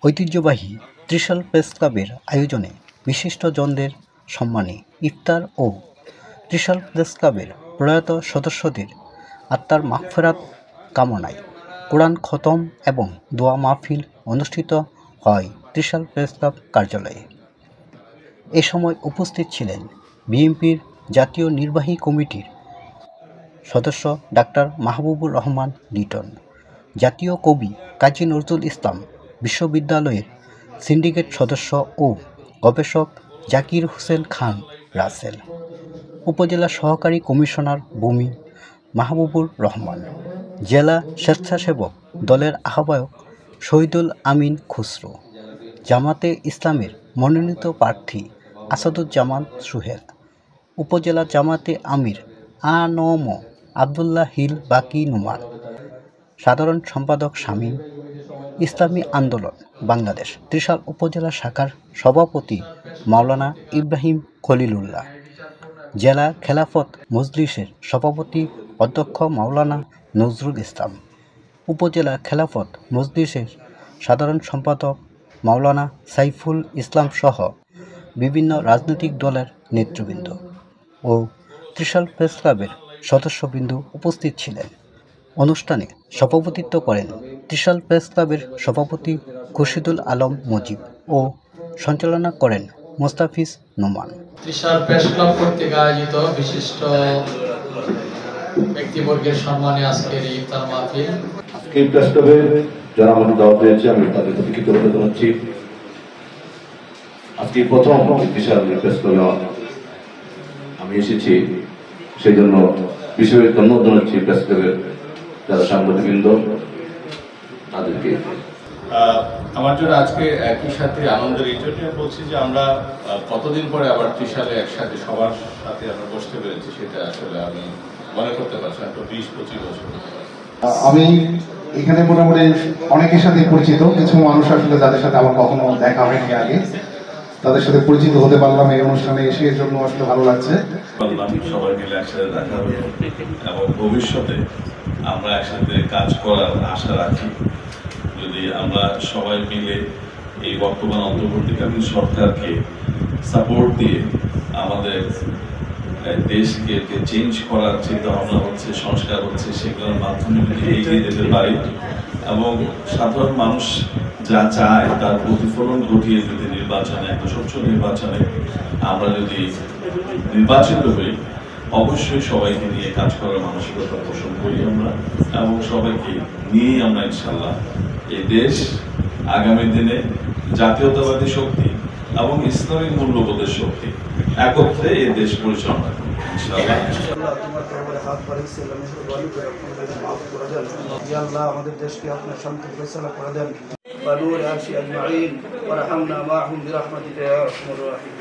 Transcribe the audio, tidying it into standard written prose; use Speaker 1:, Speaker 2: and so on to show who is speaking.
Speaker 1: ঐতিহ্যবাহী ত্রিশাল প্রেস ক্লাবের আয়োজনে বিশিষ্টজনদের সম্মানে ইফতার ও ত্রিশাল প্রেস ক্লাবের প্রয়াত সদস্যদের আত্মার মাগফিরাত কামনায় কোরআন খতম এবং দোয়া মাহফিল অনুষ্ঠিত হয় ত্রিশাল প্রেস ক্লাব কার্যালয়ে। এ সময় উপস্থিত ছিলেন বিএনপির জাতীয় নির্বাহী কমিটির সদস্য ডাক্তার মাহবুবুর রহমান লিটন, জাতীয় কবি কাজী নজরুল ইসলাম বিশ্ববিদ্যালয়ের সিন্ডিকেট সদস্য ও গবেষক জাকির হোসেন খান রাসেল, উপজেলা সহকারী কমিশনার ভূমি মাহবুবুর রহমান, জেলা স্বেচ্ছাসেবক দলের আহ্বায়ক শহীদুল আমিন খুসরো, জামাতে ইসলামের মনোনীত প্রার্থী আসাদুজ্জামান সোহেল, উপজেলা জামাতে আমির আ.ন.ম আবদুল্লাহ হিল বাকি নুমান, সাধারণ সম্পাদক শামীম, ইসলামী আন্দোলন বাংলাদেশ ত্রিশাল উপজেলা শাখার সভাপতি মাওলানা ইব্রাহিম খলিলুল্লাহ, জেলা খেলাফত মজলিসের সভাপতি অধ্যক্ষ মাওলানা নজরুল ইসলাম, উপজেলা খেলাফত মজলিসের সাধারণ সম্পাদক মাওলানা সাইফুল ইসলাম সহ বিভিন্ন রাজনৈতিক দলের নেতৃবৃন্দ ও ত্রিশাল প্রেস ক্লাবের সদস্যবৃন্দ উপস্থিত ছিলেন। অনুষ্ঠানে সভাপতিত্ব করেন ত্রিশাল প্রেস ক্লাবের সভাপতি খুরশিদুল আলম মুজিব ও সঞ্চালনা করেন মোস্তাফিজ নোমান।
Speaker 2: ত্রিশাল প্রেস ক্লাব কর্তৃক আয়োজিত বিশিষ্ট ব্যক্তিবর্গের সম্মানে আজকের এই ইফতার মাহফিল।
Speaker 3: আজকে প্রেস ক্লাবে যারা আমাদের দাওয়াত দিয়েছে আমি তাদের প্রতি কৃতজ্ঞতা জানাচ্ছি। আজকে প্রথম ত্রিশাল প্রেস ক্লাবে আমি এসেছি, সেই জন্য বিশেষ ধন্যবাদ জানাচ্ছি প্রেস ক্লাবের যারা সাংবাদিকবৃন্দ তাদেরকে।
Speaker 4: আমার জন্য আজকে একই সাথে আনন্দের এই জন্য বলছি যে আমরা কতদিন পরে আবার ত্রিশালে একসাথে সবার সাথে আমরা বসতে পেরেছি, সেটা আসলে আমি মনে করতে পারছি না, 20-25 বছর।
Speaker 5: আমি এখানে মোটামুটি অনেকের সাথে পরিচিত, কিছু মানুষ আসলে যাদের সাথে আমার কখনো দেখা হয়নি আগে, তাদের সাথে পরিচিত হতে পারলাম এই অনুষ্ঠানে এসে, এর জন্য আসলে ভালো লাগছে।
Speaker 4: সবাই মিলে একসাথে দেখা হলো এবং ভবিষ্যতে আমরা একসাথে কাজ করার আশা রাখি। যদি আমরা সবাই মিলে এই বর্তমান অন্তর্বর্তীকালীন সরকারকে সাপোর্ট দিয়ে আমাদের দেশকে চেঞ্জ করার চিন্তা ভাবনা হচ্ছে, সংস্কার হচ্ছে, সেগুলোর মাধ্যমে যদি এগিয়ে যেতে পারি এবং সাধারণ মানুষ যা চায় তার প্রতিফলন ঘটিয়ে যদি নির্বাচনে, একটা স্বচ্ছ নির্বাচনে আমরা যদি নির্বাচিত হই, অবশ্যই সবাইকে নিয়ে কাজ করার মানসিকতা পোষণ করি আমরা এবং সবাইকে নিয়েই আমরা ইনশাল্লাহ এই দেশ আগামী দিনে জাতীয়তাবাদী শক্তি এবং ইসলামিক মূল্যবোধের শক্তি একত্রে এই দেশ পরিচালনা করবে
Speaker 6: ইনশাআল্লাহ। আমাদের দেশকে আপনার শান্তি ফয়সালা করে দেন। ونور عرش أجمعين وارحمنا معهم برحمتك يا أرحم الراحمين।